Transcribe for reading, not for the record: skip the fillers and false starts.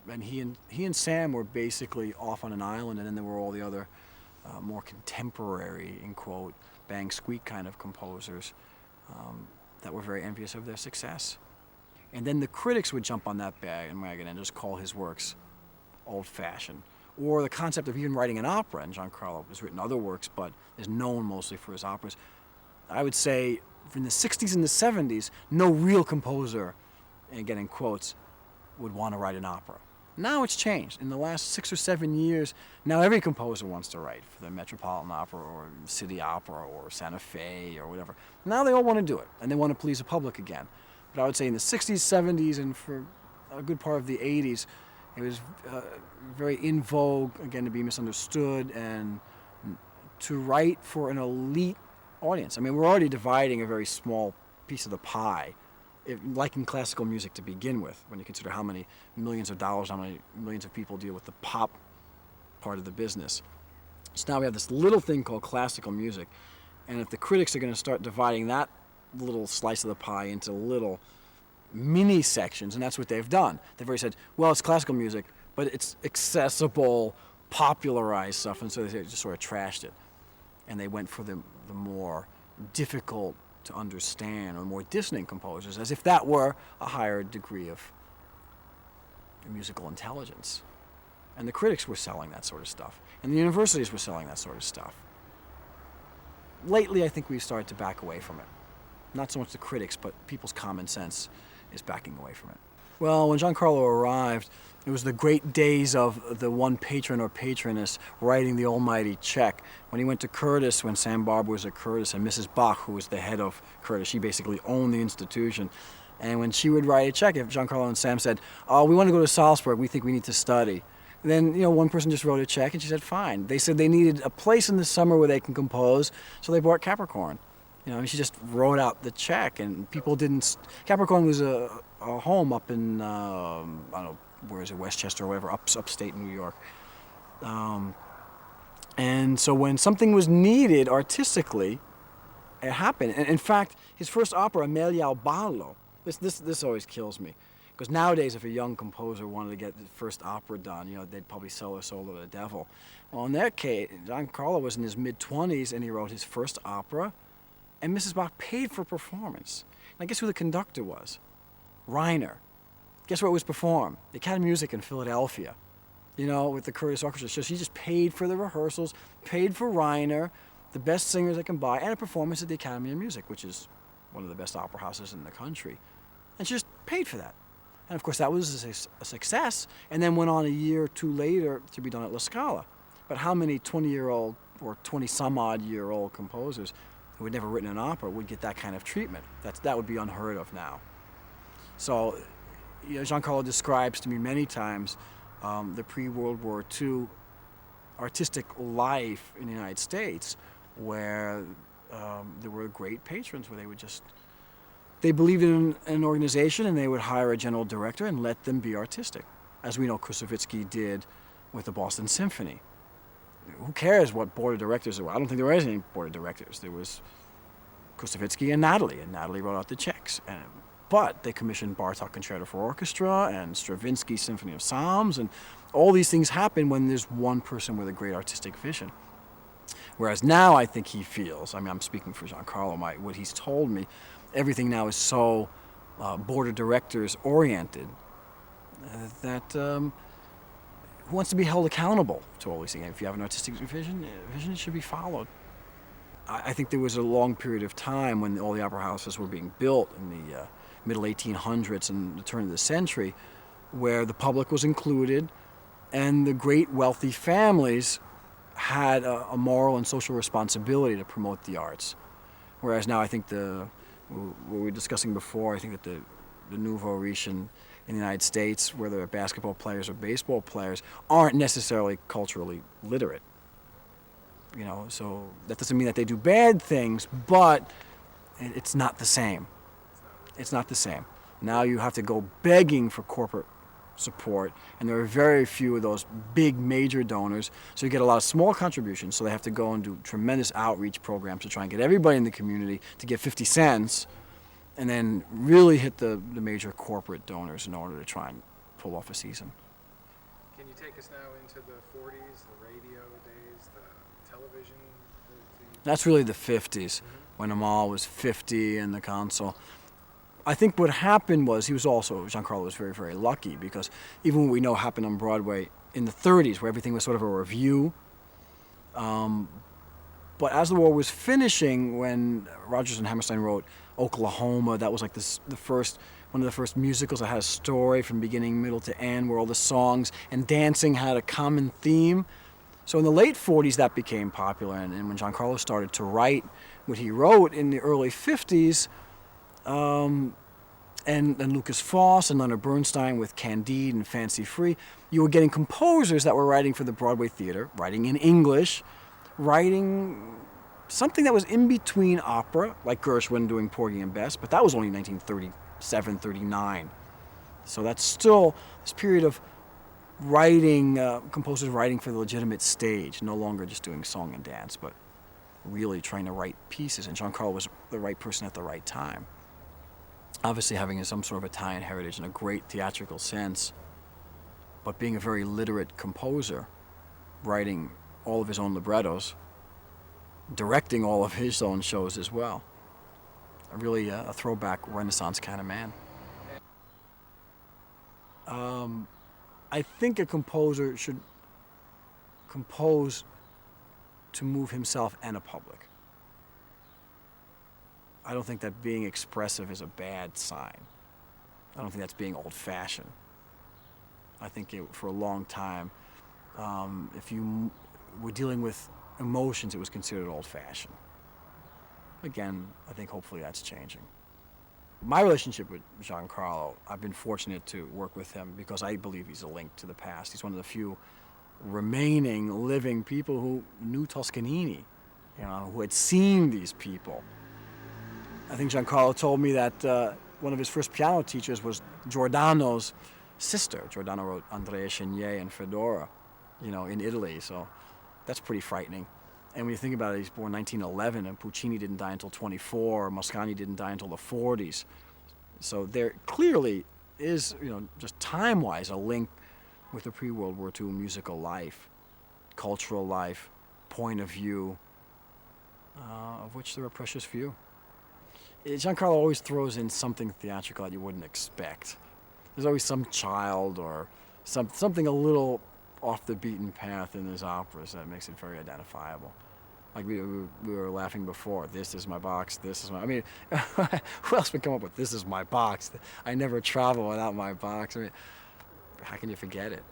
and he and Sam were basically off on an island, and then there were all the other more contemporary, in quote, bang squeak kind of composers that were very envious of their success. And then the critics would jump on that bandwagon and just call his works old-fashioned. Or the concept of even writing an opera, and Gian Carlo has written other works, but is known mostly for his operas. I would say in the 60s and the 70s, no real composer, and again in quotes, would want to write an opera. Now it's changed. In the last 6 or 7 years, now every composer wants to write for the Metropolitan Opera or City Opera or Santa Fe or whatever. Now they all want to do it, and they want to please the public again. But I would say in the 60s, 70s, and for a good part of the 80s, it was very in vogue, again, to be misunderstood and to write for an elite audience. I mean, we're already dividing a very small piece of the pie, like in classical music to begin with, when you consider how many millions of dollars, how many millions of people deal with the pop part of the business. So now we have this little thing called classical music, and if the critics are going to start dividing that little slice of the pie into little mini sections, and that's what they've done. They've already said, well, it's classical music, but it's accessible, popularized stuff, and so they just sort of trashed it. And they went for the more difficult to understand or more dissonant composers, as if that were a higher degree of musical intelligence. And the critics were selling that sort of stuff, and the universities were selling that sort of stuff. Lately, I think we've started to back away from it. Not so much the critics, but people's common sense is backing away from it. Well, when Gian Carlo arrived, it was the great days of the one patron or patroness writing the almighty check. When he went to Curtis, when Sam Barber was at Curtis, and Mrs. Bach, who was the head of Curtis, she basically owned the institution. And when she would write a check, if Gian Carlo and Sam said, oh, we want to go to Salzburg, we think we need to study. Then, one person just wrote a check, and she said, fine. They said they needed a place in the summer where they can compose, so they bought Capricorn. She just wrote out the check, and people didn't. Capricorn was a home up in I don't know, where is it, Westchester or whatever, upstate New York. And so when something was needed artistically, it happened. And in fact, his first opera, Amelia al Ballo, this always kills me, because nowadays if a young composer wanted to get the first opera done, they'd probably sell their soul to the devil. Well, in that case, Gian Carlo was in his mid-20s, and he wrote his first opera. And Mrs. Bach paid for performance. And guess who the conductor was? Reiner. Guess where it was performed? The Academy of Music in Philadelphia, with the Curtis Orchestra. So she just paid for the rehearsals, paid for Reiner, the best singers they can buy, and a performance at the Academy of Music, which is one of the best opera houses in the country. And she just paid for that. And of course that was a success, and then went on a year or two later to be done at La Scala. But how many 20-year-old or 20-some-odd-year-old composers who had never written an opera would get that kind of treatment? That would be unheard of now. So, Gian Carlo describes to me many times the pre-World War II artistic life in the United States, where there were great patrons where they believed in an organization, and they would hire a general director and let them be artistic, as we know Koussevitzky did with the Boston Symphony. Who cares what board of directors there were? I don't think there was any board of directors. There was Koussevitzky and Natalie wrote out the checks. But they commissioned Bartók Concerto for Orchestra and Stravinsky Symphony of Psalms, and all these things happen when there's one person with a great artistic vision. Whereas now I think he feels, I'm speaking for Gian Carlo, what he's told me, everything now is so board of directors oriented that who wants to be held accountable to all these things? If you have an artistic vision should be followed. I think there was a long period of time when all the opera houses were being built in the middle 1800s and the turn of the century, where the public was included, and the great wealthy families had a moral and social responsibility to promote the arts. Whereas now I think what we were discussing before, I think that the nouveau riche in the United States, whether they're basketball players or baseball players, aren't necessarily culturally literate. So that doesn't mean that they do bad things, but it's not the same. It's not the same. Now you have to go begging for corporate support, and there are very few of those big major donors, so you get a lot of small contributions, so they have to go and do tremendous outreach programs to try and get everybody in the community to give 50 cents, and then really hit the major corporate donors in order to try and pull off a season. Can you take us now into the 40s, the radio days, the television? That's really the 50s, when Amal was 50 in the console. I think what happened was Giancarlo was very, very lucky, because even what we know happened on Broadway in the 30s, where everything was sort of a review. But as the war was finishing, when Rodgers and Hammerstein wrote Oklahoma, that was like one of the first musicals that had a story from beginning, middle to end, where all the songs and dancing had a common theme. So in the late 40s, that became popular, and when Giancarlo started to write what he wrote in the early 50s, and Lucas Foss and Leonard Bernstein with Candide and Fancy Free, you were getting composers that were writing for the Broadway theater, writing in English, writing something that was in between opera, like Gershwin doing Porgy and Bess, but that was only 1937, 39. So that's still this period of writing, composers writing for the legitimate stage, no longer just doing song and dance, but really trying to write pieces. And Giancarlo was the right person at the right time. Obviously having some sort of Italian heritage and a great theatrical sense, but being a very literate composer, writing all of his own librettos, directing all of his own shows as well. Really a throwback Renaissance kind of man. I think a composer should compose to move himself and a public. I don't think that being expressive is a bad sign. I don't think that's being old-fashioned. I think for a long time, if you were dealing with emotions, it was considered old-fashioned. Again, I think hopefully that's changing. My relationship with Giancarlo, I've been fortunate to work with him because I believe he's a link to the past. He's one of the few remaining living people who knew Toscanini, who had seen these people. I think Giancarlo told me that one of his first piano teachers was Giordano's sister. Giordano wrote Andrea Chenier and Fedora, in Italy, so that's pretty frightening. And when you think about it, he's born 1911, and Puccini didn't die until 24, Mascagni didn't die until the 40s. So there clearly is, just time-wise, a link with the pre-World War II musical life, cultural life, point of view, of which there are precious few. Giancarlo always throws in something theatrical that you wouldn't expect. There's always some child or something a little off the beaten path in his operas that makes it very identifiable. Like we were laughing before, this is my box, this is my... I mean, who else would come up with this is my box? I never travel without my box. I mean, how can you forget it?